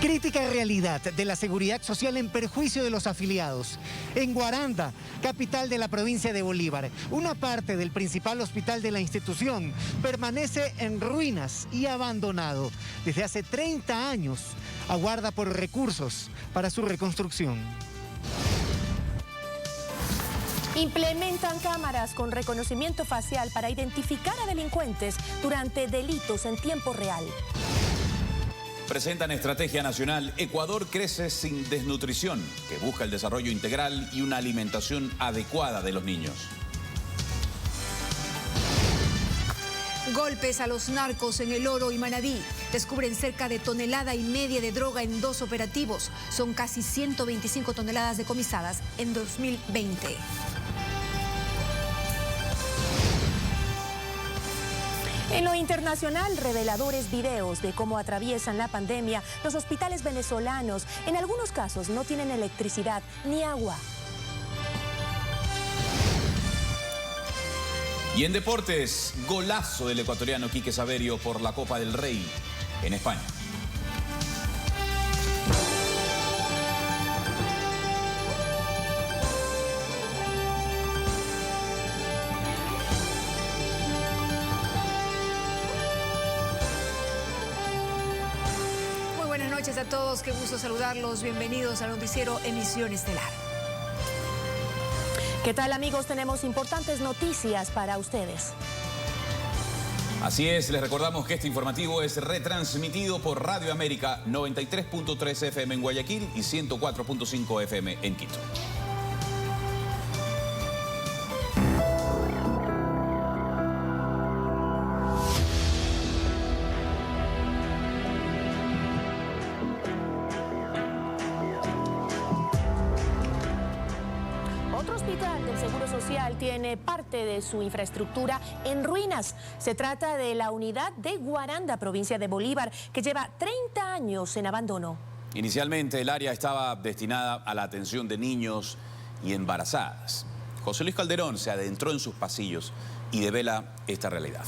Crítica realidad de la seguridad social en perjuicio de los afiliados. En Guaranda, capital de la provincia de Bolívar, una parte del principal hospital de la institución permanece en ruinas y abandonado. Desde hace 30 años aguarda por recursos para su reconstrucción. Implementan cámaras con reconocimiento facial para identificar a delincuentes durante delitos en tiempo real. Presentan estrategia nacional Ecuador crece sin desnutrición, que busca el desarrollo integral y una alimentación adecuada de los niños. Golpes a los narcos en El Oro y Manabí. Descubren cerca de 1,5 toneladas de droga en 2 operativos. Son casi 125 toneladas decomisadas en 2020. En lo internacional, reveladores videos de cómo atraviesan la pandemia los hospitales venezolanos. En algunos casos no tienen electricidad ni agua. Y en deportes, golazo del ecuatoriano Quique Saverio por la Copa del Rey en España. Buenas noches a todos, qué gusto saludarlos. Bienvenidos al noticiero Emisión Estelar. ¿Qué tal, amigos? Tenemos importantes noticias para ustedes. Así es, les recordamos que este informativo es retransmitido por Radio América 93.3 FM en Guayaquil y 104.5 FM en Quito. Tiene parte de su infraestructura en ruinas. Se trata de la unidad de Guaranda, provincia de Bolívar, que lleva 30 años en abandono. Inicialmente el área estaba destinada a la atención de niños y embarazadas. José Luis Calderón se adentró en sus pasillos y devela esta realidad.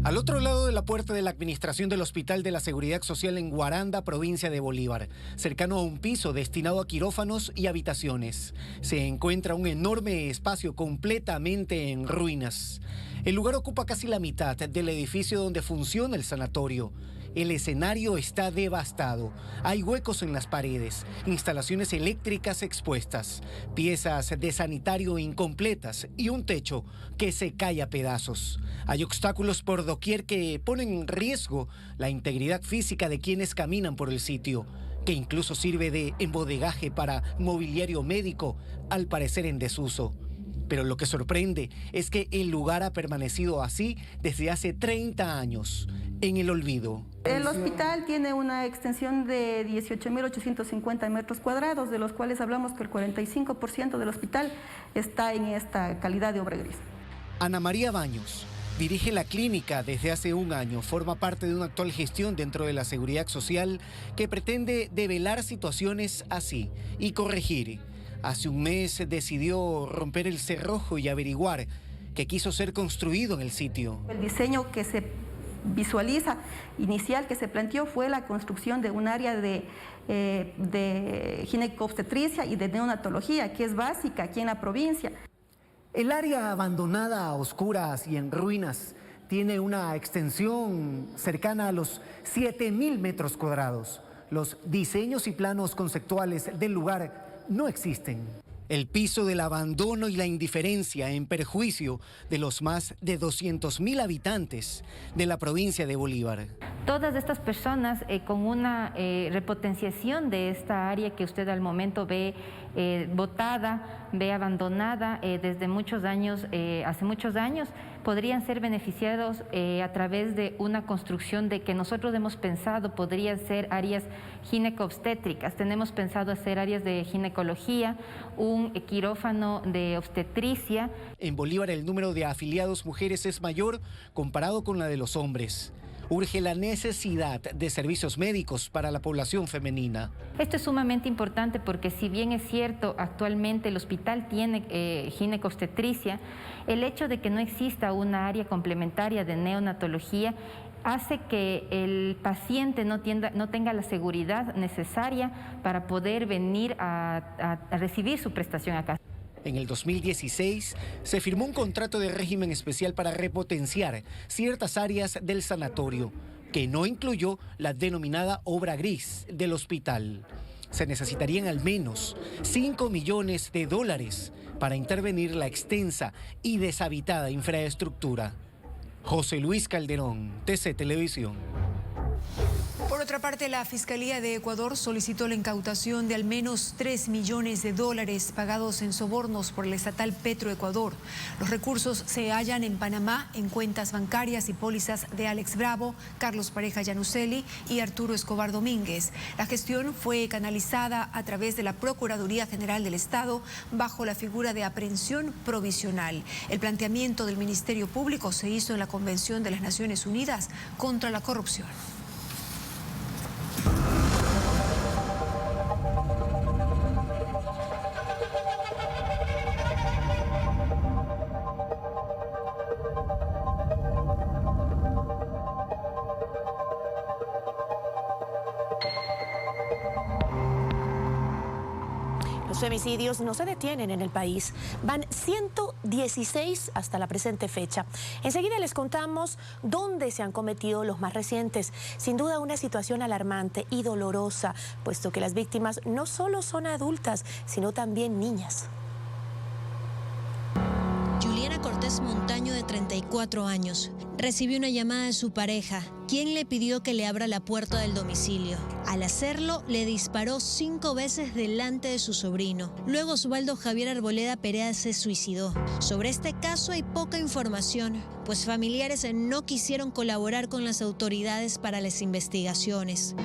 Al otro lado de la puerta de la administración del Hospital de la Seguridad Social en Guaranda, provincia de Bolívar, cercano a un piso destinado a quirófanos y habitaciones, se encuentra un enorme espacio completamente en ruinas. El lugar ocupa casi la mitad del edificio donde funciona el sanatorio. El escenario está devastado. Hay huecos en las paredes, instalaciones eléctricas expuestas, piezas de sanitario incompletas y un techo que se cae a pedazos. Hay obstáculos por doquier que ponen en riesgo la integridad física de quienes caminan por el sitio, que incluso sirve de embodegaje para mobiliario médico, al parecer en desuso. Pero lo que sorprende es que el lugar ha permanecido así desde hace 30 años, en el olvido. El hospital tiene una extensión de 18.850 metros cuadrados, de los cuales hablamos que el 45% del hospital está en esta calidad de obra gris. Ana María Baños dirige la clínica desde hace un año, forma parte de una actual gestión dentro de la seguridad social que pretende develar situaciones así y corregir. Hace un mes decidió romper el cerrojo y averiguar qué quiso ser construido en el sitio. El diseño que se visualiza inicial que se planteó fue la construcción de un área de ginecobstetricia y de neonatología, que es básica aquí en la provincia. El área abandonada, a oscuras y en ruinas tiene una extensión cercana a los 7.000 metros cuadrados. Los diseños y planos conceptuales del lugar no existen. El piso del abandono y la indiferencia en perjuicio de los más de 200.000 habitantes de la provincia de Bolívar. Todas estas personas con una repotenciación de esta área que usted al momento ve botada, ve abandonada desde muchos años, hace muchos años, podrían ser beneficiados a través de una construcción de que nosotros hemos pensado podrían ser áreas ginecobstétricas. Tenemos pensado hacer áreas de ginecología, un quirófano de obstetricia. En Bolívar el número de afiliados mujeres es mayor comparado con la de los hombres. Urge la necesidad de servicios médicos para la población femenina. Esto es sumamente importante porque si bien es cierto, actualmente el hospital tiene ginecobstetricia, el hecho de que no exista una área complementaria de neonatología hace que el paciente no tenga la seguridad necesaria para poder venir a recibir su prestación acá. En el 2016 se firmó un contrato de régimen especial para repotenciar ciertas áreas del sanatorio, que no incluyó la denominada obra gris del hospital. Se necesitarían al menos $5 millones para intervenir la extensa y deshabitada infraestructura. José Luis Calderón, TC Televisión. Por otra parte, la Fiscalía de Ecuador solicitó la incautación de al menos $3 millones pagados en sobornos por el estatal Petroecuador. Los recursos se hallan en Panamá en cuentas bancarias y pólizas de Alex Bravo, Carlos Pareja Yanuseli y Arturo Escobar Domínguez. La gestión fue canalizada a través de la Procuraduría General del Estado bajo la figura de aprehensión provisional. El planteamiento del Ministerio Público se hizo en la Convención de las Naciones Unidas contra la Corrupción. Los femicidios no se detienen en el país. Van 116 hasta la presente fecha. Enseguida les contamos dónde se han cometido los más recientes. Sin duda una situación alarmante y dolorosa, puesto que las víctimas no solo son adultas, sino también niñas. Juliana Cortés Montaño, de 34 años, recibió una llamada de su pareja, quien le pidió que le abra la puerta del domicilio. Al hacerlo, le disparó 5 veces delante de su sobrino. Luego, Osvaldo Javier Arboleda Perea se suicidó. Sobre este caso hay poca información, pues familiares no quisieron colaborar con las autoridades para las investigaciones.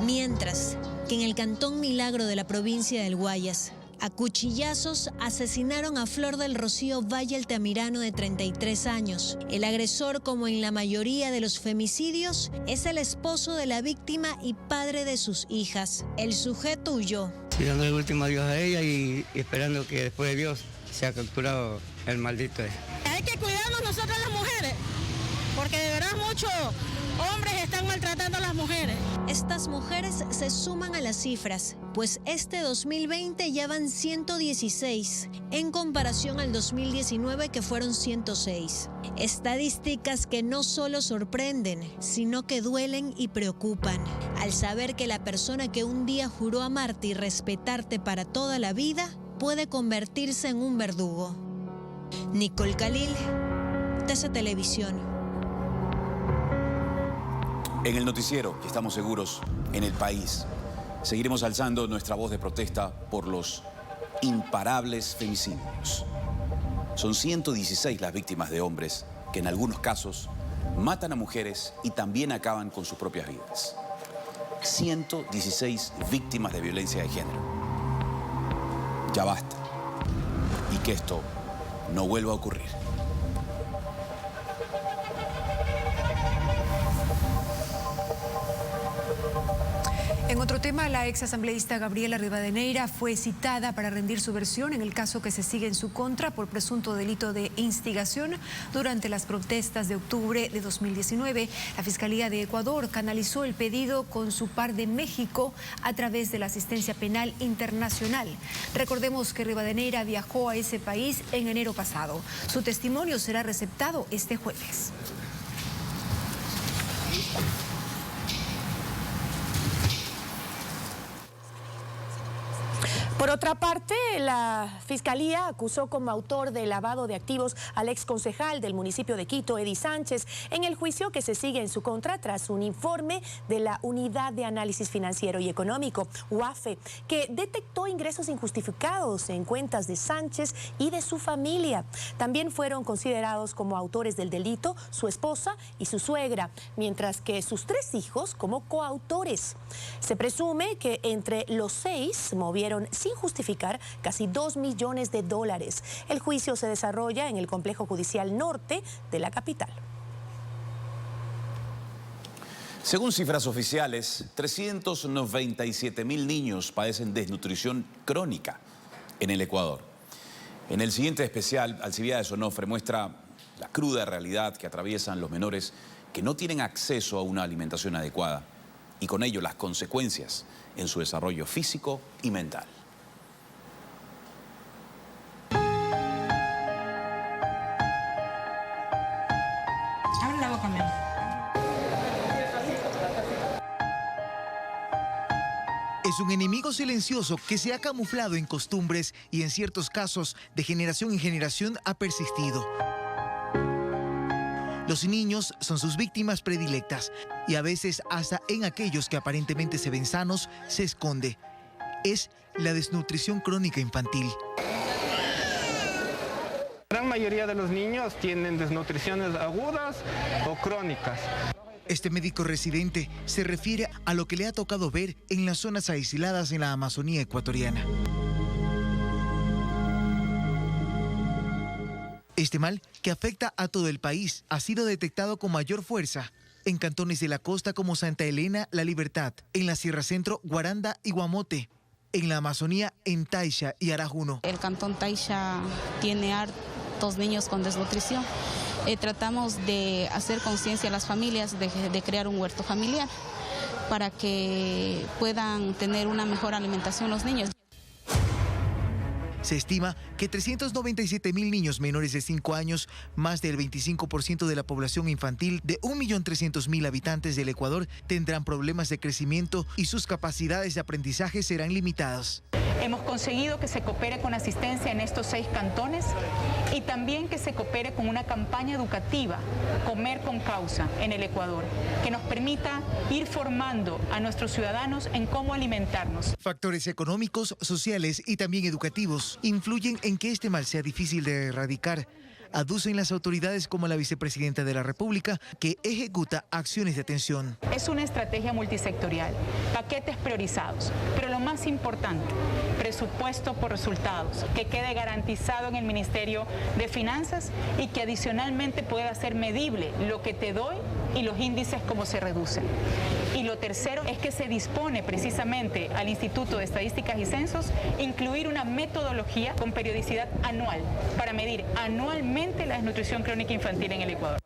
Mientras que en el Cantón Milagro de la provincia del Guayas, a cuchillazos asesinaron a Flor del Rocío Valle Altamirano, de 33 años. El agresor, como en la mayoría de los femicidios, es el esposo de la víctima y padre de sus hijas. El sujeto huyó. Y dando el último adiós a ella y esperando que después de Dios sea capturado el maldito. Hay que cuidarnos nosotras las mujeres, porque de verdad muchos hombres están maltratando a las mujeres. Estas mujeres se suman a las cifras, pues este 2020 ya van 116, en comparación al 2019, que fueron 106. Estadísticas que no solo sorprenden, sino que duelen y preocupan, al saber que la persona que un día juró amarte y respetarte para toda la vida puede convertirse en un verdugo. Nicole Khalil, TC Televisión. En el noticiero, que estamos seguros, en el país, seguiremos alzando nuestra voz de protesta por los imparables femicidios. Son 116 las víctimas de hombres que en algunos casos matan a mujeres y también acaban con sus propias vidas. 116 víctimas de violencia de género. Ya basta. Y que esto no vuelva a ocurrir. En otro tema, la exasambleísta Gabriela Rivadeneira fue citada para rendir su versión en el caso que se sigue en su contra por presunto delito de instigación durante las protestas de octubre de 2019. La Fiscalía de Ecuador canalizó el pedido con su par de México a través de la asistencia penal internacional. Recordemos que Rivadeneira viajó a ese país en enero pasado. Su testimonio será receptado este jueves. Por otra parte, la Fiscalía acusó como autor de lavado de activos al exconcejal del municipio de Quito, Eddie Sánchez, en el juicio que se sigue en su contra tras un informe de la Unidad de Análisis Financiero y Económico, UAFE, que detectó ingresos injustificados en cuentas de Sánchez y de su familia. También fueron considerados como autores del delito su esposa y su suegra, mientras que sus 3 hijos como coautores. Se presume que entre los 6 movieron sin justificar casi $2 millones. El juicio se desarrolla en el Complejo Judicial Norte de la capital. Según cifras oficiales, 397.000 niños padecen desnutrición crónica en el Ecuador. En el siguiente especial, Alcibiades Onofre muestra la cruda realidad que atraviesan los menores que no tienen acceso a una alimentación adecuada y con ello las consecuencias en su desarrollo físico y mental. Abre la boca, mi amor. Es un enemigo silencioso que se ha camuflado en costumbres y en ciertos casos de generación en generación ha persistido. Los niños son sus víctimas predilectas y a veces hasta en aquellos que aparentemente se ven sanos se esconde. Es la desnutrición crónica infantil. La gran mayoría de los niños tienen desnutriciones agudas o crónicas. Este médico residente se refiere a lo que le ha tocado ver en las zonas aisladas en la Amazonía ecuatoriana. Este mal, que afecta a todo el país, ha sido detectado con mayor fuerza en cantones de la costa como Santa Elena, La Libertad, en la Sierra Centro, Guaranda y Guamote, en la Amazonía, en Taisha y Arajuno. El cantón Taisha tiene hartos niños con desnutrición. Tratamos de hacer conciencia a las familias de crear un huerto familiar para que puedan tener una mejor alimentación los niños. Se estima que 397.000 niños menores de 5 años, más del 25% de la población infantil de 1.300.000 habitantes del Ecuador, tendrán problemas de crecimiento y sus capacidades de aprendizaje serán limitadas. Hemos conseguido que se coopere con asistencia en estos 6 cantones y también que se coopere con una campaña educativa, Comer con Causa, en el Ecuador, que nos permita ir formando a nuestros ciudadanos en cómo alimentarnos. Factores económicos, sociales y también educativos influyen en que este mal sea difícil de erradicar. Aducen las autoridades como la vicepresidenta de la República, que ejecuta acciones de atención. Es una estrategia multisectorial, paquetes priorizados, pero lo más importante, presupuesto por resultados, que quede garantizado en el Ministerio de Finanzas y que adicionalmente pueda ser medible lo que te doy y los índices cómo se reducen. Y lo tercero es que se dispone precisamente al Instituto de Estadísticas y Censos incluir una metodología con periodicidad anual para medir anualmente la desnutrición crónica infantil en el Ecuador.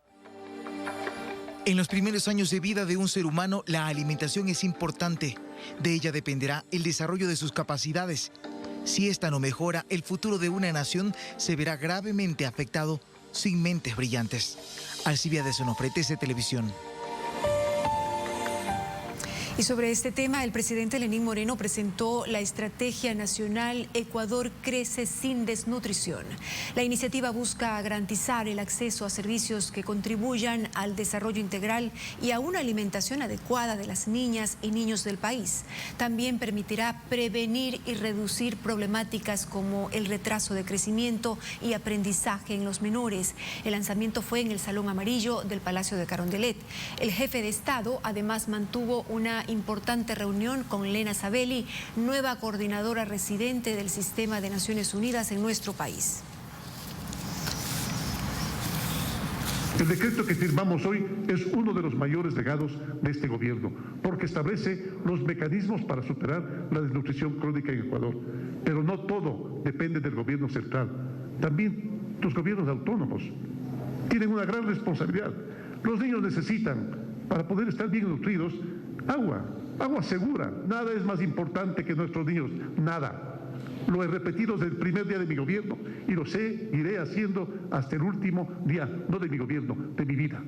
En los primeros años de vida de un ser humano, la alimentación es importante. De ella dependerá el desarrollo de sus capacidades. Si esta no mejora, el futuro de una nación se verá gravemente afectado sin mentes brillantes. Alcibiades Onofre, TC Televisión. Y sobre este tema, el presidente Lenín Moreno presentó la Estrategia Nacional Ecuador Crece sin Desnutrición. La iniciativa busca garantizar el acceso a servicios que contribuyan al desarrollo integral y a una alimentación adecuada de las niñas y niños del país. También permitirá prevenir y reducir problemáticas como el retraso de crecimiento y aprendizaje en los menores. El lanzamiento fue en el Salón Amarillo del Palacio de Carondelet. El jefe de Estado además mantuvo una importante reunión con Lena Sabelli, nueva coordinadora residente del Sistema de Naciones Unidas en nuestro país. El decreto que firmamos hoy es uno de los mayores legados de este gobierno, porque establece los mecanismos para superar la desnutrición crónica en Ecuador. Pero no todo depende del gobierno central. También los gobiernos autónomos tienen una gran responsabilidad. Los niños necesitan, para poder estar bien nutridos, agua segura. Nada es más importante que nuestros niños, nada. Lo he repetido desde el primer día de mi gobierno y lo iré haciendo hasta el último día, no de mi gobierno, de mi vida.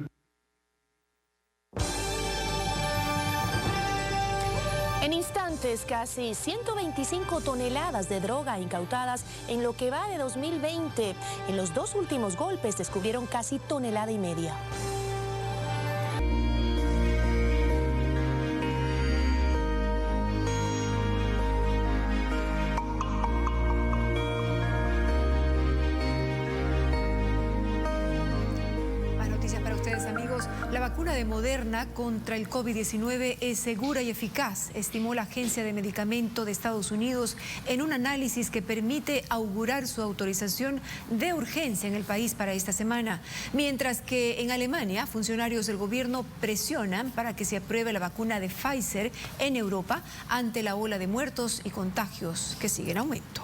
En instantes, casi 125 toneladas de droga incautadas en lo que va de 2020. En los 2 últimos golpes descubrieron casi 1,5 toneladas. La vacuna de Moderna contra el COVID-19 es segura y eficaz, estimó la Agencia de Medicamento de Estados Unidos en un análisis que permite augurar su autorización de urgencia en el país para esta semana. Mientras que en Alemania, funcionarios del gobierno presionan para que se apruebe la vacuna de Pfizer en Europa ante la ola de muertos y contagios que sigue en aumento.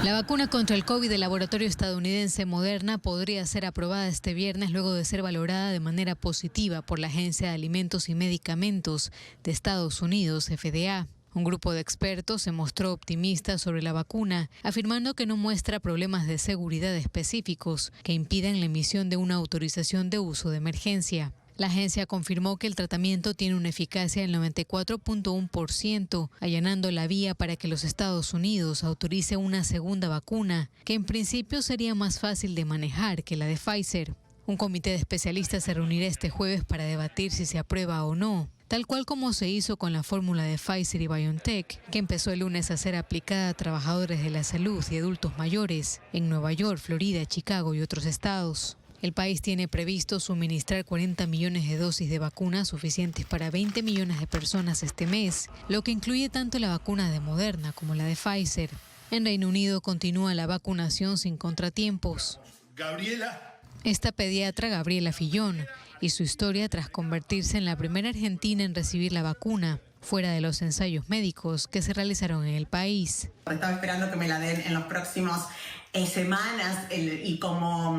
La vacuna contra el COVID del laboratorio estadounidense Moderna podría ser aprobada este viernes luego de ser valorada de manera positiva por la Agencia de Alimentos y Medicamentos de Estados Unidos, FDA. Un grupo de expertos se mostró optimista sobre la vacuna, afirmando que no muestra problemas de seguridad específicos que impidan la emisión de una autorización de uso de emergencia. La agencia confirmó que el tratamiento tiene una eficacia del 94.1%, allanando la vía para que los Estados Unidos autorice una segunda vacuna, que en principio sería más fácil de manejar que la de Pfizer. Un comité de especialistas se reunirá este jueves para debatir si se aprueba o no, tal cual como se hizo con la fórmula de Pfizer y BioNTech, que empezó el lunes a ser aplicada a trabajadores de la salud y adultos mayores en Nueva York, Florida, Chicago y otros estados. El país tiene previsto suministrar 40 millones de dosis de vacunas suficientes para 20 millones de personas este mes, lo que incluye tanto la vacuna de Moderna como la de Pfizer. En Reino Unido continúa la vacunación sin contratiempos. Esta pediatra, Gabriela Fillón, y su historia tras convertirse en la primera argentina en recibir la vacuna, fuera de los ensayos médicos que se realizaron en el país. Estaba esperando que me la den en los próximos semanas y como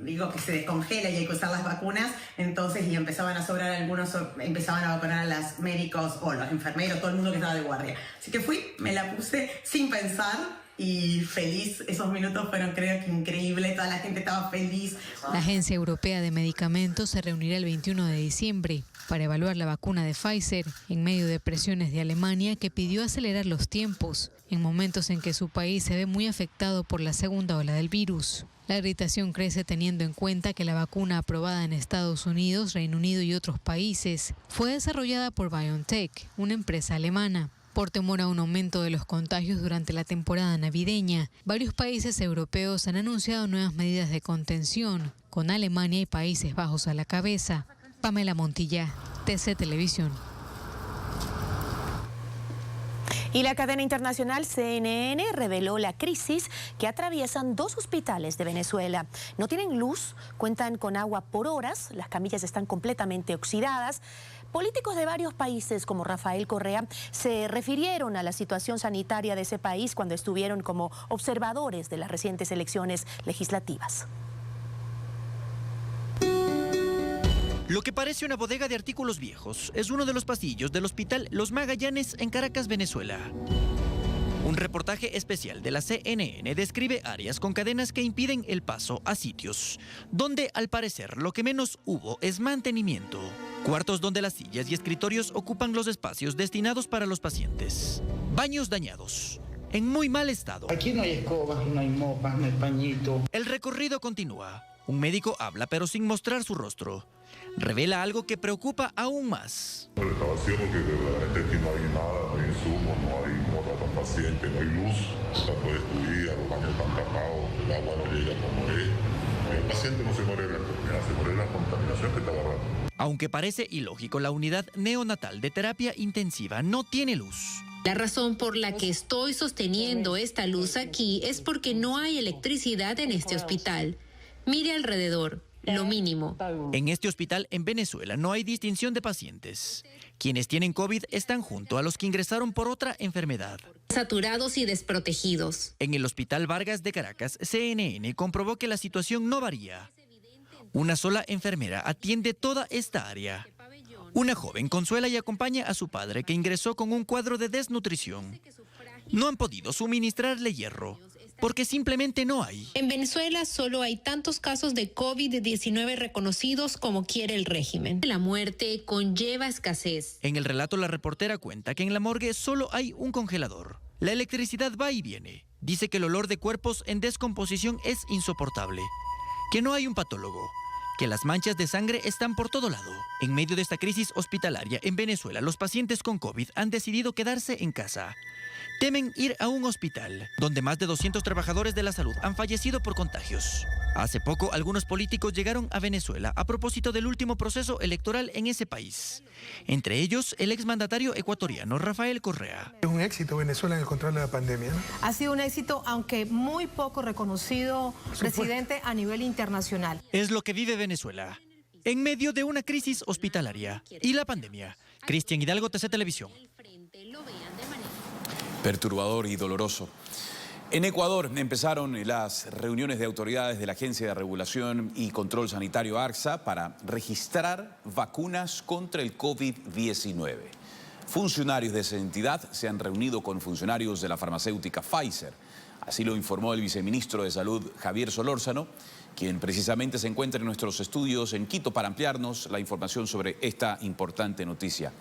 digo que se descongela y hay que usar las vacunas, entonces y empezaban a sobrar algunos, empezaban a vacunar a los médicos o los enfermeros, todo el mundo que estaba de guardia. Así que fui, me la puse sin pensar y feliz. Esos minutos fueron, creo que increíbles, toda la gente estaba feliz. La Agencia Europea de Medicamentos se reunirá el 21 de diciembre para evaluar la vacuna de Pfizer en medio de presiones de Alemania, que pidió acelerar los tiempos en momentos en que su país se ve muy afectado por la segunda ola del virus. La irritación crece teniendo en cuenta que la vacuna aprobada en Estados Unidos, Reino Unido y otros países fue desarrollada por BioNTech, una empresa alemana. Por temor a un aumento de los contagios durante la temporada navideña, varios países europeos han anunciado nuevas medidas de contención, con Alemania y Países Bajos a la cabeza. Pamela Montilla, TC Televisión. Y la cadena internacional CNN reveló la crisis que atraviesan 2 hospitales de Venezuela. No tienen luz, cuentan con agua por horas, las camillas están completamente oxidadas. Políticos de varios países como Rafael Correa se refirieron a la situación sanitaria de ese país cuando estuvieron como observadores de las recientes elecciones legislativas. Lo que parece una bodega de artículos viejos es uno de los pasillos del Hospital Los Magallanes en Caracas, Venezuela. Un reportaje especial de la CNN describe áreas con cadenas que impiden el paso a sitios donde, al parecer, lo que menos hubo es mantenimiento. Cuartos donde las sillas y escritorios ocupan los espacios destinados para los pacientes. Baños dañados, en muy mal estado. Aquí no hay escobas, no hay mopas, no hay pañito. El recorrido continúa. Un médico habla pero sin mostrar su rostro. Revela algo que preocupa aún más. Está vacío porque realmente aquí no hay nada, no hay insumos, no hay cómo tratar pacientes, no hay luz, está todo destruida, los baños están tapados, el agua no llega como es. El paciente no se muere de la enfermedad, se muere de la contaminación que está agarrando. Aunque parece ilógico, la unidad neonatal de terapia intensiva no tiene luz. La razón por la que estoy sosteniendo esta luz aquí es porque no hay electricidad en este hospital. Mire alrededor. Lo mínimo. En este hospital en Venezuela no hay distinción de pacientes. Quienes tienen COVID están junto a los que ingresaron por otra enfermedad. Saturados y desprotegidos. En el Hospital Vargas de Caracas, CNN comprobó que la situación no varía. Una sola enfermera atiende toda esta área. Una joven consuela y acompaña a su padre, que ingresó con un cuadro de desnutrición. No han podido suministrarle hierro, porque simplemente no hay. En Venezuela solo hay tantos casos de COVID-19 reconocidos como quiere el régimen. La muerte conlleva escasez. En el relato, la reportera cuenta que en la morgue solo hay un congelador. La electricidad va y viene. Dice que el olor de cuerpos en descomposición es insoportable. Que no hay un patólogo. Que las manchas de sangre están por todo lado. En medio de esta crisis hospitalaria en Venezuela, los pacientes con COVID han decidido quedarse en casa. Temen ir a un hospital, donde más de 200 trabajadores de la salud han fallecido por contagios. Hace poco, algunos políticos llegaron a Venezuela a propósito del último proceso electoral en ese país. Entre ellos, el exmandatario ecuatoriano Rafael Correa. Es un éxito Venezuela en el control de la pandemia, ¿no? Ha sido un éxito, aunque muy poco reconocido, presidente, a nivel internacional. Es lo que vive Venezuela, en medio de una crisis hospitalaria y la pandemia. Cristian Hidalgo, TC Televisión. Perturbador y doloroso. En Ecuador empezaron las reuniones de autoridades de la Agencia de Regulación y Control Sanitario ARSA para registrar vacunas contra el COVID-19. Funcionarios de esa entidad se han reunido con funcionarios de la farmacéutica Pfizer. Así lo informó el viceministro de Salud, Javier Solórzano, quien precisamente se encuentra en nuestros estudios en Quito para ampliarnos la información sobre esta importante noticia.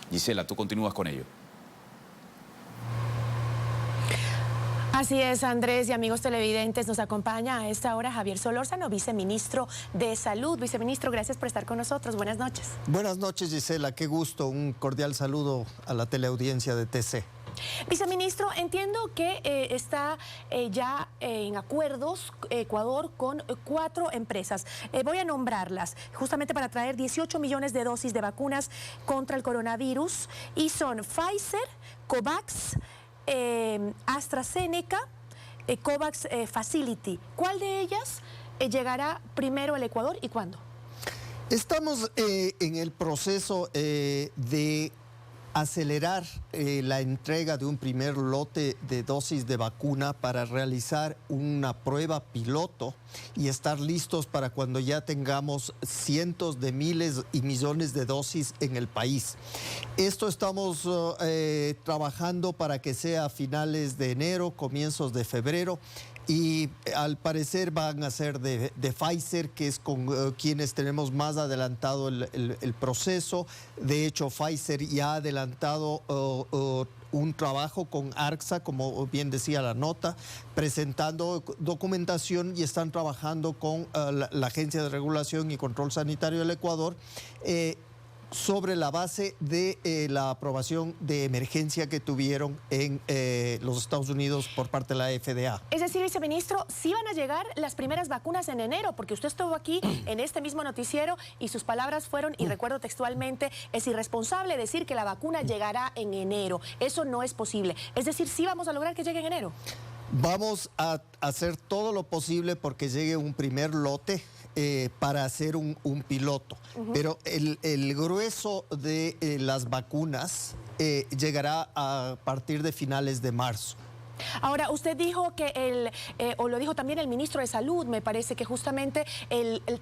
Gisela, tú continúas con ello. Así es, Andrés y amigos televidentes, nos acompaña a esta hora Javier Solórzano, viceministro de Salud. Viceministro, gracias por estar con nosotros. Buenas noches. Buenas noches, Gisela. Qué gusto. Un cordial saludo a la teleaudiencia de TC. Viceministro, entiendo que está ya en acuerdos Ecuador con 4 empresas. Voy a nombrarlas justamente para traer 18 millones de dosis de vacunas contra el coronavirus y son Pfizer, COVAX, AstraZeneca, COVAX Facility. ¿Cuál de ellas llegará primero al Ecuador y cuándo? Estamos en el proceso de acelerar la entrega de un primer lote de dosis de vacuna para realizar una prueba piloto y estar listos para cuando ya tengamos cientos de miles y millones de dosis en el país. Esto estamos trabajando para que sea a finales de enero, comienzos de febrero. Y al parecer van a ser de Pfizer, que es con quienes tenemos más adelantado el proceso. De hecho, Pfizer ya ha adelantado un trabajo con ARSA, como bien decía la nota, presentando documentación y están trabajando con la Agencia de Regulación y Control Sanitario del Ecuador sobre la base de la aprobación de emergencia que tuvieron en los Estados Unidos por parte de la FDA. Es decir, viceministro, sí van a llegar las primeras vacunas en enero, porque usted estuvo aquí en este mismo noticiero y sus palabras fueron, y recuerdo textualmente, es irresponsable decir que la vacuna llegará en enero. Eso no es posible. Es decir, sí vamos a lograr que llegue en enero. Vamos a hacer todo lo posible porque llegue un primer lote para hacer un piloto. Pero el grueso de las vacunas llegará a partir de finales de marzo. Ahora, usted dijo que o lo dijo también el ministro de Salud, me parece que justamente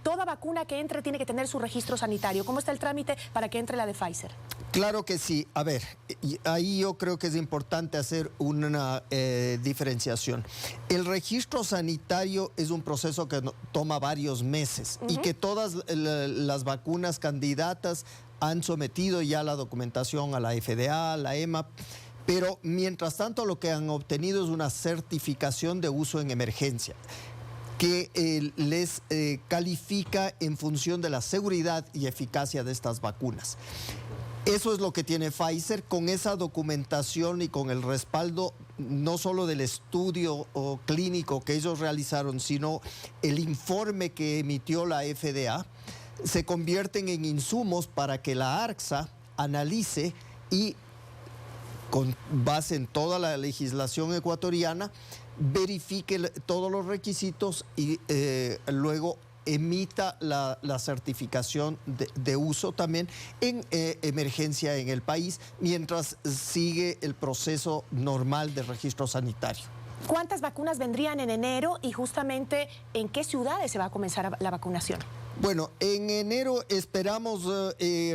toda vacuna que entre tiene que tener su registro sanitario. ¿Cómo está el trámite para que entre la de Pfizer? Claro que sí. A ver, ahí yo creo que es importante hacer una diferenciación. El registro sanitario es un proceso que toma varios meses y que todas las vacunas candidatas han sometido ya la documentación a la FDA, a la EMA. Pero mientras tanto lo que han obtenido es una certificación de uso en emergencia que les califica en función de la seguridad y eficacia de estas vacunas. Eso es lo que tiene Pfizer con esa documentación y con el respaldo no solo del estudio clínico que ellos realizaron, sino el informe que emitió la FDA, se convierten en insumos para que la ARSA analice y con base en toda la legislación ecuatoriana, verifique todos los requisitos y luego emita la certificación de uso también en emergencia en el país, mientras sigue el proceso normal de registro sanitario. ¿Cuántas vacunas vendrían en enero y justamente en qué ciudades se va a comenzar la vacunación? Bueno, en enero esperamos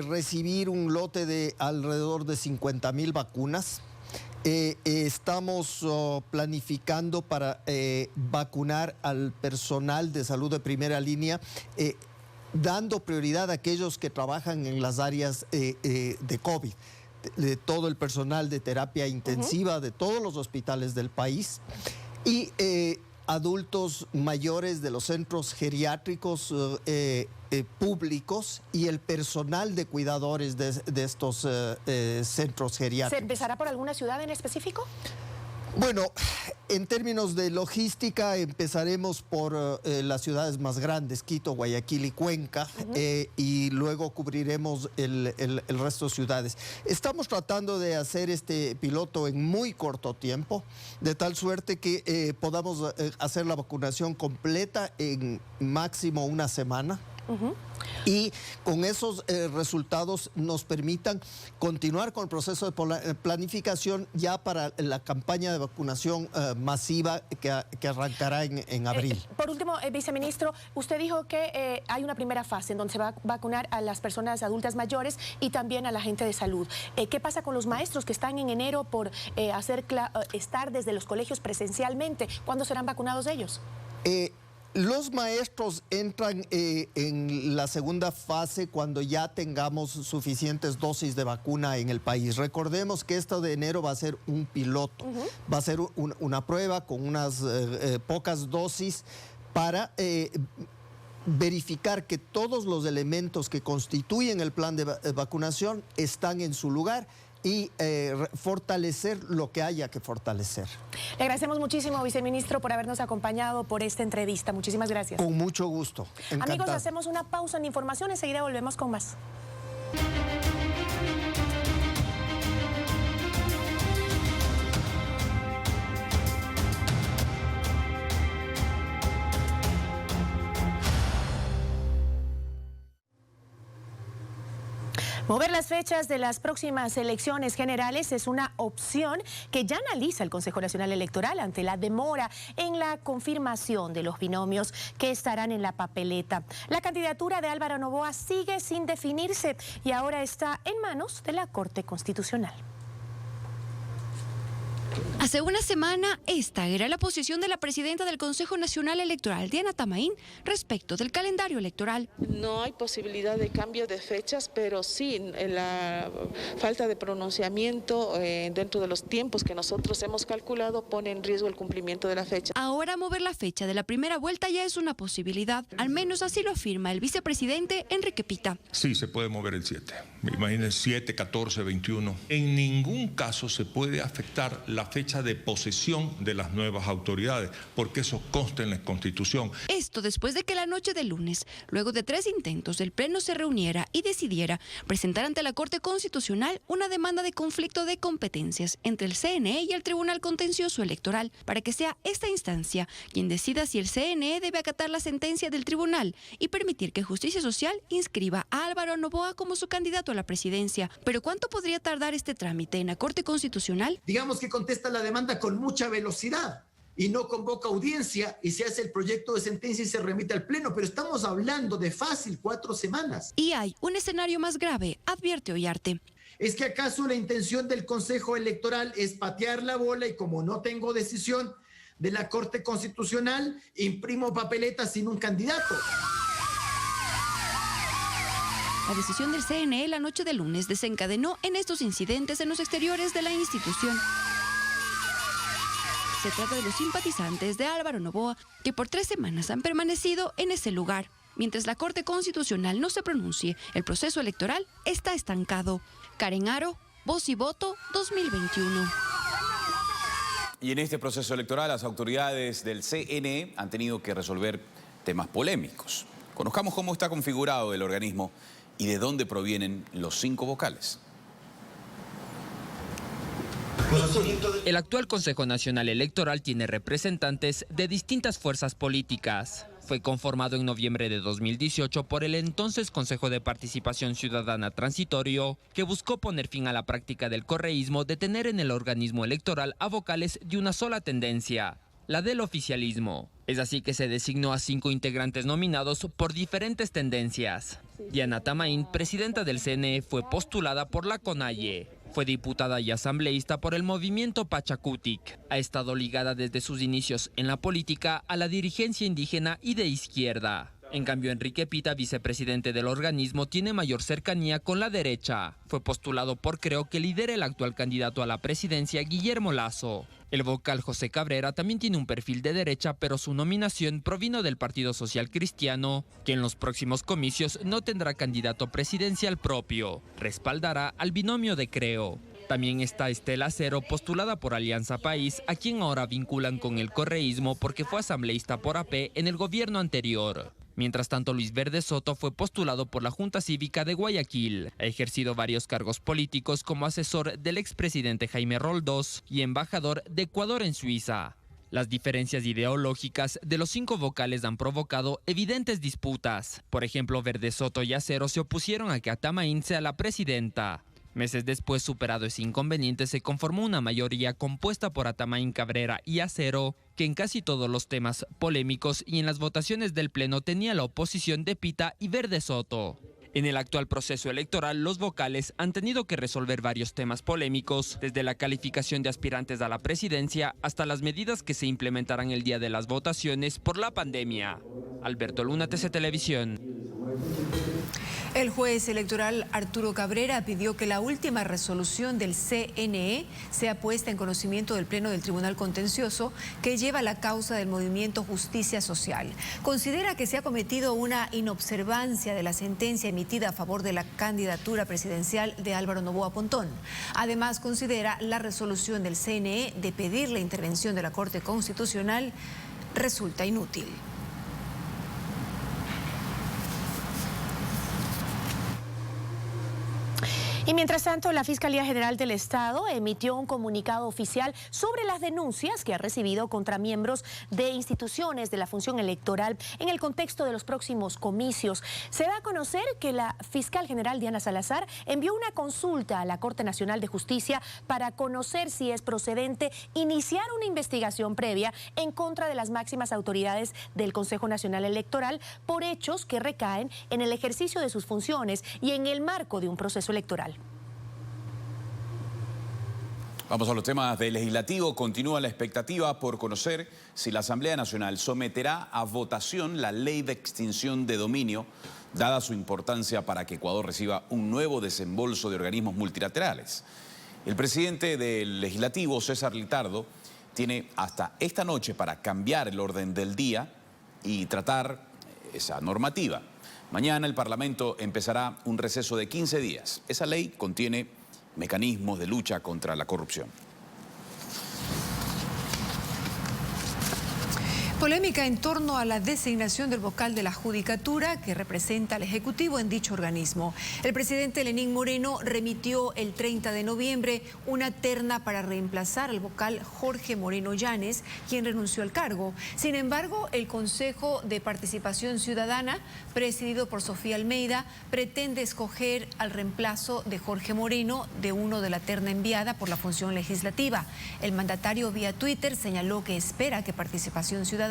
recibir un lote de alrededor de 50,000 vacunas. Estamos planificando para vacunar al personal de salud de primera línea, dando prioridad a aquellos que trabajan en las áreas de COVID, de todo el personal de terapia intensiva de todos los hospitales del país y adultos mayores de los centros geriátricos públicos y el personal de cuidadores de estos centros geriátricos. ¿Se empezará por alguna ciudad en específico? Bueno, en términos de logística empezaremos por las ciudades más grandes, Quito, Guayaquil y Cuenca, y luego cubriremos el resto de ciudades. Estamos tratando de hacer este piloto en muy corto tiempo, de tal suerte que podamos hacer la vacunación completa en máximo una semana. y con esos resultados nos permitan continuar con el proceso de planificación ya para la campaña de vacunación masiva que arrancará en abril. Por último, viceministro, usted dijo que hay una primera fase en donde se va a vacunar a las personas adultas mayores y también a la gente de salud. ¿Qué pasa con los maestros que están en enero por estar desde los colegios presencialmente? ¿Cuándo serán vacunados ellos? Los maestros entran en la segunda fase cuando ya tengamos suficientes dosis de vacuna en el país. Recordemos que esto de enero va a ser un piloto, va a ser una prueba con unas pocas dosis para verificar que todos los elementos que constituyen el plan de vacunación están en su lugar y fortalecer lo que haya que fortalecer. Le agradecemos muchísimo, viceministro, por habernos acompañado por esta entrevista. Muchísimas gracias. Con mucho gusto. Encantado. Amigos, hacemos una pausa en información, enseguida volvemos con más. Mover las fechas de las próximas elecciones generales es una opción que ya analiza el Consejo Nacional Electoral ante la demora en la confirmación de los binomios que estarán en la papeleta. La candidatura de Álvaro Noboa sigue sin definirse y ahora está en manos de la Corte Constitucional. Hace una semana, esta era la posición de la presidenta del Consejo Nacional Electoral, Diana Tamaín, respecto del calendario electoral. No hay posibilidad de cambio de fechas, pero sí la falta de pronunciamiento dentro de los tiempos que nosotros hemos calculado pone en riesgo el cumplimiento de la fecha. Ahora mover la fecha de la primera vuelta ya es una posibilidad, al menos así lo afirma el vicepresidente Enrique Pita. Sí, se puede mover el 7. Imaginen 7, 14, 21. En ningún caso se puede afectar la fecha de posesión de las nuevas autoridades, porque eso consta en la Constitución. Esto después de que la noche del lunes, luego de 3 intentos, el Pleno se reuniera y decidiera presentar ante la Corte Constitucional una demanda de conflicto de competencias entre el CNE y el Tribunal Contencioso Electoral, para que sea esta instancia quien decida si el CNE debe acatar la sentencia del tribunal y permitir que Justicia Social inscriba a Álvaro Noboa como su candidato a la presidencia. Pero ¿cuánto podría tardar este trámite en la Corte Constitucional? Digamos que contesta la demanda con mucha velocidad y no convoca audiencia y se hace el proyecto de sentencia y se remite al Pleno, pero estamos hablando de fácil 4 semanas. Y hay un escenario más grave, advierte Ollarte. ¿Es que acaso la intención del Consejo Electoral es patear la bola y como no tengo decisión de la Corte Constitucional, imprimo papeletas sin un candidato? La decisión del CNE la noche del lunes desencadenó en estos incidentes en los exteriores de la institución. Se trata de los simpatizantes de Álvaro Noboa, que por 3 semanas han permanecido en ese lugar. Mientras la Corte Constitucional no se pronuncie, el proceso electoral está estancado. Karen Aro, Voz y Voto 2021. Y en este proceso electoral, las autoridades del CNE han tenido que resolver temas polémicos. Conozcamos cómo está configurado el organismo y de dónde provienen los 5 vocales. El actual Consejo Nacional Electoral tiene representantes de distintas fuerzas políticas. Fue conformado en noviembre de 2018 por el entonces Consejo de Participación Ciudadana Transitorio, que buscó poner fin a la práctica del correísmo de tener en el organismo electoral a vocales de una sola tendencia, la del oficialismo. Es así que se designó a 5 integrantes nominados por diferentes tendencias. Diana Tamaín, presidenta del CNE, fue postulada por la CONAIE. Fue diputada y asambleísta por el movimiento Pachacutic. Ha estado ligada desde sus inicios en la política a la dirigencia indígena y de izquierda. En cambio, Enrique Pita, vicepresidente del organismo, tiene mayor cercanía con la derecha. Fue postulado por Creo, que lidera el actual candidato a la presidencia, Guillermo Lasso. El vocal José Cabrera también tiene un perfil de derecha, pero su nominación provino del Partido Social Cristiano, que en los próximos comicios no tendrá candidato presidencial propio. Respaldará al binomio de Creo. También está Estela Cero, postulada por Alianza País, a quien ahora vinculan con el correísmo porque fue asambleísta por AP en el gobierno anterior. Mientras tanto, Luis Verde Soto fue postulado por la Junta Cívica de Guayaquil. Ha ejercido varios cargos políticos como asesor del expresidente Jaime Roldós y embajador de Ecuador en Suiza. Las diferencias ideológicas de los 5 vocales han provocado evidentes disputas. Por ejemplo, Verde Soto y Acero se opusieron a que Atamaín sea la presidenta. Meses después, superado ese inconveniente, se conformó una mayoría compuesta por Atamaín Cabrera y Acero, que en casi todos los temas polémicos y en las votaciones del Pleno tenía la oposición de Pita y Verde Soto. En el actual proceso electoral, los vocales han tenido que resolver varios temas polémicos, desde la calificación de aspirantes a la presidencia hasta las medidas que se implementarán el día de las votaciones por la pandemia. Alberto Luna, TC Televisión. El juez electoral Arturo Cabrera pidió que la última resolución del CNE sea puesta en conocimiento del Pleno del Tribunal Contencioso que lleva la causa del movimiento Justicia Social. Considera que se ha cometido una inobservancia de la sentencia emitida a favor de la candidatura presidencial de Álvaro Noboa Pontón. Además, considera la resolución del CNE de pedir la intervención de la Corte Constitucional resulta inútil. Y mientras tanto, la Fiscalía General del Estado emitió un comunicado oficial sobre las denuncias que ha recibido contra miembros de instituciones de la función electoral en el contexto de los próximos comicios. Se da a conocer que la fiscal general Diana Salazar envió una consulta a la Corte Nacional de Justicia para conocer si es procedente iniciar una investigación previa en contra de las máximas autoridades del Consejo Nacional Electoral por hechos que recaen en el ejercicio de sus funciones y en el marco de un proceso electoral. Vamos a los temas del legislativo. Continúa la expectativa por conocer si la Asamblea Nacional someterá a votación la ley de extinción de dominio, dada su importancia para que Ecuador reciba un nuevo desembolso de organismos multilaterales. El presidente del legislativo, César Litardo, tiene hasta esta noche para cambiar el orden del día y tratar esa normativa. Mañana el Parlamento empezará un receso de 15 días. Esa ley contiene mecanismos de lucha contra la corrupción. Polémica en torno a la designación del vocal de la Judicatura que representa al Ejecutivo en dicho organismo. El presidente Lenín Moreno remitió el 30 de noviembre una terna para reemplazar al vocal Jorge Moreno Llanes, quien renunció al cargo. Sin embargo, el Consejo de Participación Ciudadana, presidido por Sofía Almeida, pretende escoger al reemplazo de Jorge Moreno de uno de la terna enviada por la función legislativa. El mandatario vía Twitter señaló que espera que Participación Ciudadana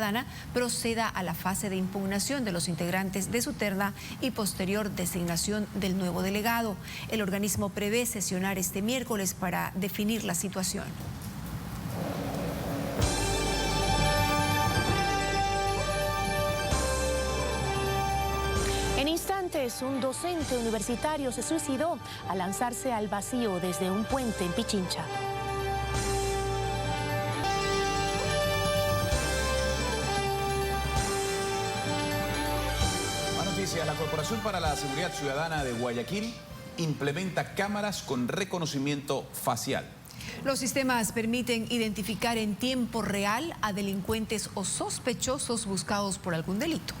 proceda a la fase de impugnación de los integrantes de su terna y posterior designación del nuevo delegado. El organismo prevé sesionar este miércoles para definir la situación. En instantes, un docente universitario se suicidó al lanzarse al vacío desde un puente en Pichincha. La Corporación para la Seguridad Ciudadana de Guayaquil implementa cámaras con reconocimiento facial. Los sistemas permiten identificar en tiempo real a delincuentes o sospechosos buscados por algún delito.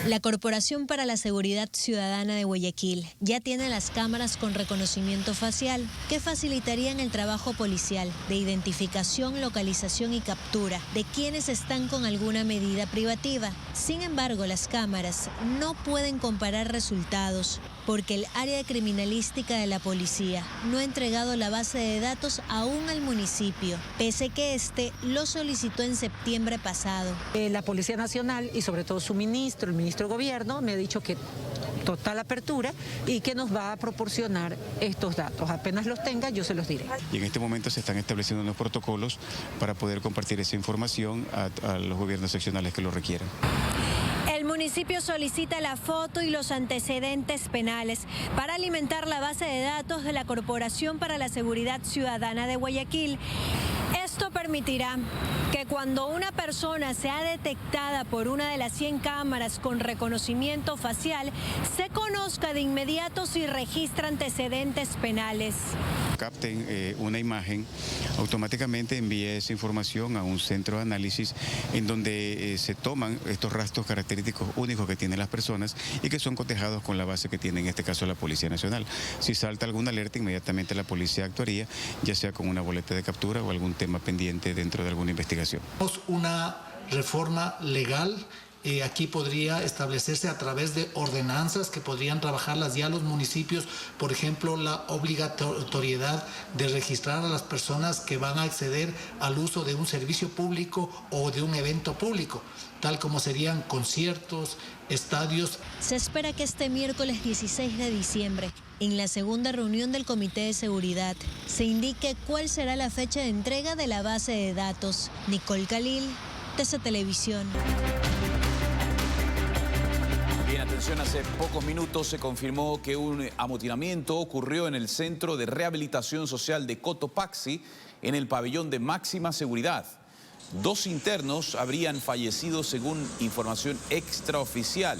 La Corporación para la Seguridad Ciudadana de Guayaquil ya tiene las cámaras con reconocimiento facial que facilitarían el trabajo policial de identificación, localización y captura de quienes están con alguna medida privativa. Sin embargo, las cámaras no pueden comparar resultados porque el área de criminalística de la policía no ha entregado la base de datos aún al municipio, pese que este lo solicitó en septiembre pasado. La Policía Nacional y sobre todo su ministro, el ministro de Gobierno, me ha dicho que total apertura y que nos va a proporcionar estos datos. Apenas los tenga, yo se los diré. Y en este momento se están estableciendo unos protocolos para poder compartir esa información a los gobiernos seccionales que lo requieran. El municipio solicita la foto y los antecedentes penales para alimentar la base de datos de la Corporación para la Seguridad Ciudadana de Guayaquil. Esto permitirá que cuando una persona sea detectada por una de las 100 cámaras con reconocimiento facial, se conozca de inmediato si registra antecedentes penales. capten una imagen, automáticamente envía esa información a un centro de análisis en donde se toman estos rastros característicos únicos que tienen las personas y que son cotejados con la base que tiene en este caso la Policía Nacional. Si salta alguna alerta, inmediatamente la policía actuaría, ya sea con una boleta de captura o algún tema pendiente dentro de alguna investigación. Una reforma legal. Aquí podría establecerse a través de ordenanzas que podrían trabajarlas ya los municipios, por ejemplo, la obligatoriedad de registrar a las personas que van a acceder al uso de un servicio público o de un evento público, tal como serían conciertos, estadios. Se espera que este miércoles 16 de diciembre, en la segunda reunión del Comité de Seguridad, se indique cuál será la fecha de entrega de la base de datos. Nicole Khalil, TC Televisión. Bien, atención, hace pocos minutos se confirmó que un amotinamiento ocurrió en el Centro de Rehabilitación Social de Cotopaxi, en el pabellón de máxima seguridad. 2 internos habrían fallecido según información extraoficial.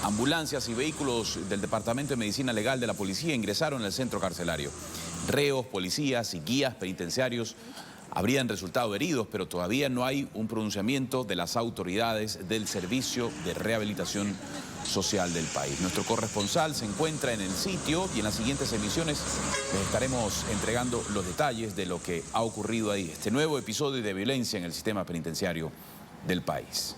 Ambulancias y vehículos del Departamento de Medicina Legal de la Policía ingresaron al centro carcelario. Reos, policías y guías penitenciarios habrían resultado heridos, pero todavía no hay un pronunciamiento de las autoridades del Servicio de Rehabilitación Social del país. Nuestro corresponsal se encuentra en el sitio y en las siguientes emisiones les estaremos entregando los detalles de lo que ha ocurrido ahí, este nuevo episodio de violencia en el sistema penitenciario del país.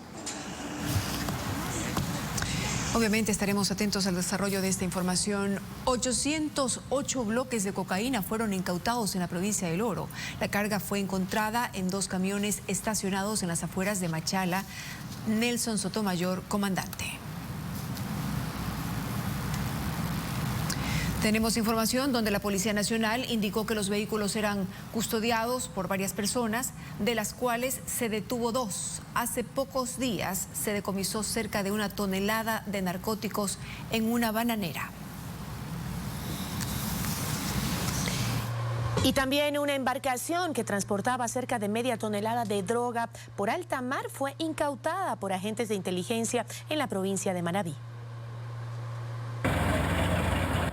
Obviamente estaremos atentos al desarrollo de esta información. 808 bloques de cocaína fueron incautados en la provincia del Oro. La carga fue encontrada en 2 camiones estacionados en las afueras de Machala. Nelson Sotomayor, comandante. Tenemos información donde la Policía Nacional indicó que los vehículos eran custodiados por varias personas, de las cuales se detuvo 2. Hace pocos días se decomisó cerca de 1 tonelada de narcóticos en una bananera. Y también una embarcación que transportaba cerca de media tonelada de droga por alta mar fue incautada por agentes de inteligencia en la provincia de Manabí.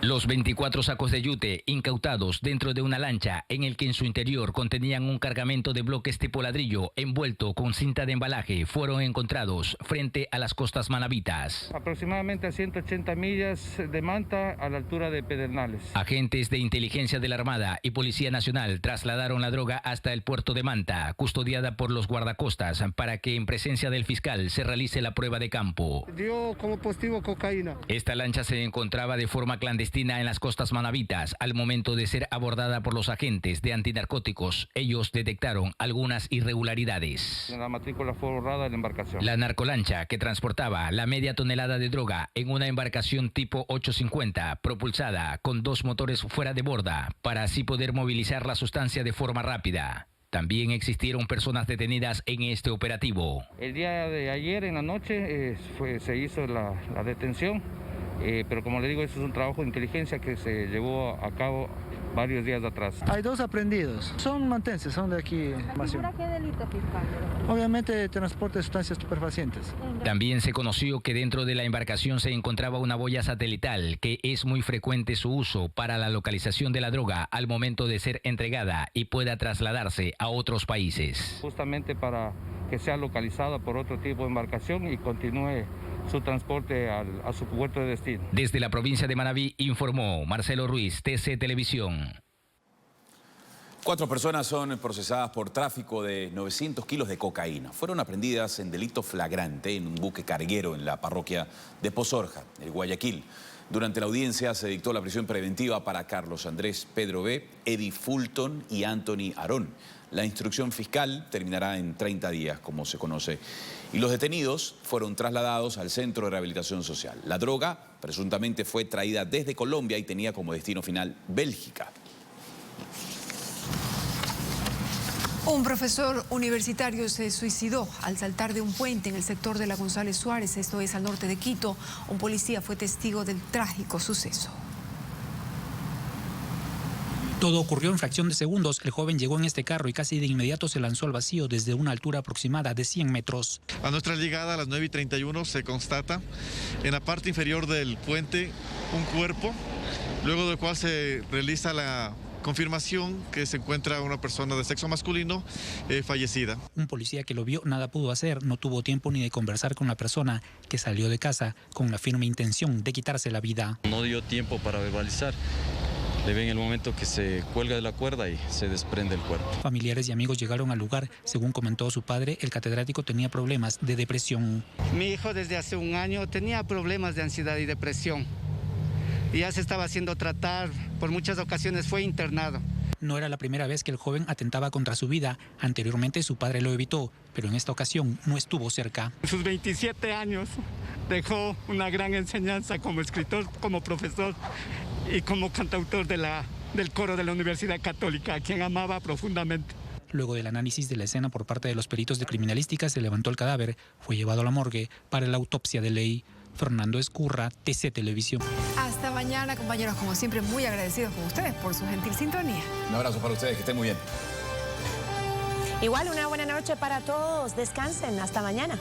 Los 24 sacos de yute incautados dentro de una lancha en el que en su interior contenían un cargamento de bloques tipo ladrillo envuelto con cinta de embalaje fueron encontrados frente a las costas manabitas. Aproximadamente a 180 millas de Manta, a la altura de Pedernales. Agentes de inteligencia de la Armada y Policía Nacional trasladaron la droga hasta el puerto de Manta, custodiada por los guardacostas, para que en presencia del fiscal se realice la prueba de campo. Dio como positivo cocaína. Esta lancha se encontraba de forma clandestina en las costas manabitas. Al momento de ser abordada por los agentes de antinarcóticos, ellos detectaron algunas irregularidades. En la matrícula fue borrada de la embarcación. La narcolancha, que transportaba la media tonelada de droga en una embarcación tipo 850, propulsada con 2 motores fuera de borda, para así poder movilizar la sustancia de forma rápida. También existieron personas detenidas en este operativo. El día de ayer en la noche se hizo la detención. Pero como le digo, eso es un trabajo de inteligencia que se llevó a cabo varios días atrás. Hay 2 aprendidos, son mantenses, son de aquí. ¿Qué delito fiscal? Obviamente transporte de sustancias estupefacientes. También se conoció que dentro de la embarcación se encontraba una boya satelital, que es muy frecuente su uso para la localización de la droga al momento de ser entregada y pueda trasladarse a otros países. Justamente para que sea localizada por otro tipo de embarcación y continúe su transporte a su puerto de destino. Desde la provincia de Manabí informó Marcelo Ruiz, TC Televisión. 4 personas son procesadas por tráfico de 900 kilos de cocaína. Fueron aprendidas en delito flagrante en un buque carguero en la parroquia de Pozorja, en Guayaquil. Durante la audiencia se dictó la prisión preventiva para Carlos Andrés Pedro B., Eddie Fulton y Anthony Arón. La instrucción fiscal terminará en 30 días, como se conoce. Y los detenidos fueron trasladados al Centro de Rehabilitación Social. La droga presuntamente fue traída desde Colombia y tenía como destino final Bélgica. Un profesor universitario se suicidó al saltar de un puente en el sector de la González Suárez, esto es al norte de Quito. Un policía fue testigo del trágico suceso. Todo ocurrió en fracción de segundos. El joven llegó en este carro y casi de inmediato se lanzó al vacío desde una altura aproximada de 100 metros. A nuestra llegada a las 9:31 se constata en la parte inferior del puente un cuerpo, luego del cual se realiza la confirmación que se encuentra una persona de sexo masculino fallecida. Un policía que lo vio nada pudo hacer, no tuvo tiempo ni de conversar con la persona que salió de casa con la firme intención de quitarse la vida. No dio tiempo para verbalizar. Le ve en el momento que se cuelga de la cuerda y se desprende el cuerpo. Familiares y amigos llegaron al lugar. Según comentó su padre, el catedrático tenía problemas de depresión. Mi hijo desde hace un año tenía problemas de ansiedad y depresión. Y ya se estaba haciendo tratar, por muchas ocasiones fue internado. No era la primera vez que el joven atentaba contra su vida. Anteriormente su padre lo evitó, pero en esta ocasión no estuvo cerca. En sus 27 años dejó una gran enseñanza como escritor, como profesor y como cantautor del coro de la Universidad Católica, a quien amaba profundamente. Luego del análisis de la escena por parte de los peritos de criminalística, se levantó el cadáver, fue llevado a la morgue para la autopsia de ley. Fernando Escurra, TC Televisión. Hasta mañana, compañeros. Como siempre, muy agradecidos con ustedes por su gentil sintonía. Un abrazo para ustedes, que estén muy bien. Igual una buena noche para todos. Descansen. Hasta mañana.